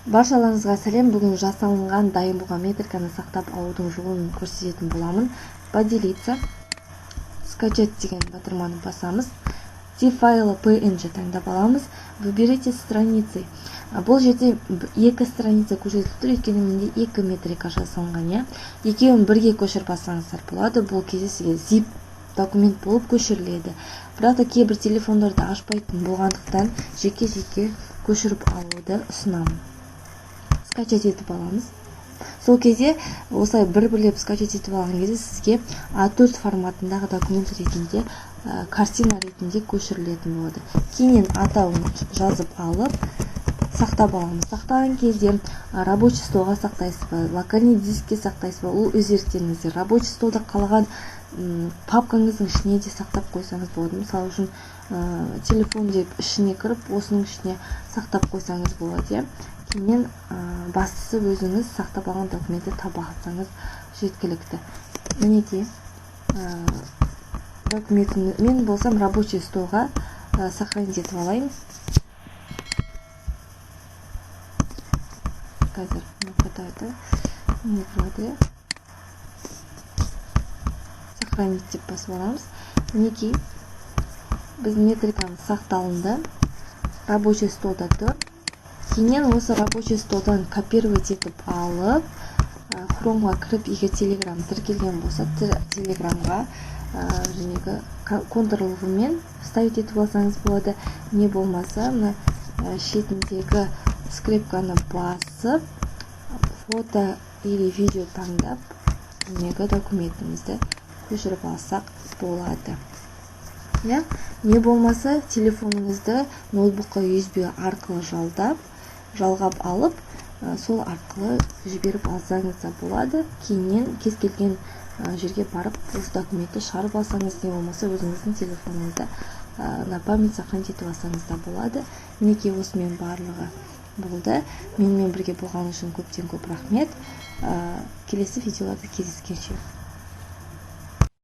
Баршаларыңызға сәлем. Бүгін жасалынған дайын болған метриканы сақтап алудың жолын көрсететін боламын. Поделиться, скачать деген батырманы басамыз. Файлы PNG таңдап аламыз. Выберите страницы. Бұл жерде екі страница көрсетіліп тұр, өйткені менде екі метрика жасалынған. Екеуін бірге көшіріп алсаңыздар болады. Бұл кезде сізге zip документ болып көшіріледі. Бірақ та кейбір телефондарды ашпайтын болғандықтан жеке-жеке көшіріп алуды ұсынамын. Скачать етіп аламыз. Сол кезде осылай бір-бірлеп скачать етіп алған кезде сізге A4 форматындағы документ ретінде, картина ретінде көшірілетін болады. Кейіннен атауын жазып алып, сақтап аламыз. Сақтаған кезде рабочий столға сақтайсыз ба, локальный дискке сақтайсыз ба, ол өз еріктеріңізде. Рабочий столда қалған папкаңыздың ішіне де сақтап қойсаңыз болады. Мысалы үшін телефон деп ішіне кіріп, осының ішіне сақтап қойсаңыз болады. Кейіннен бастысы өзіңіз сақтап алған документті таба алсаңыз жеткілікті. Мінекей документін мен болсам рабочий столға сохранить етіп алайын. Қазір хватает, не болады. Сохранить деп басып аламыз. Мінекей біздің метрикамыз сақталынды. Рабочий столда тұр. Кейіннен осы рабочий столдан копировать етіп алып, Chromeға кіріп, егер Telegram тіркелген болса, Telegramға Ctrl-мен ставить етіп алсаңыз болады. Не болмаса, шетіндегі скрепканы басып, фото или видео таңдап, документімізді көшіріп алсақ болады. Не болмаса, телефоныңызды ноутбукқа USB арқылы жалғап алып, сол арқылы жіберіп алсаңыз да болады. Кейіннен кез келген жерге барып, осы документті шығарып алсаңыз, не болмаса өзіңіздің телефоныңызда на память сохранить етіп алсаңыз да болады. Мінекей осымен барлығы болды. Менімен бірге болған үшін көптен көп рахмет. Келесі видеоларда кездескенше.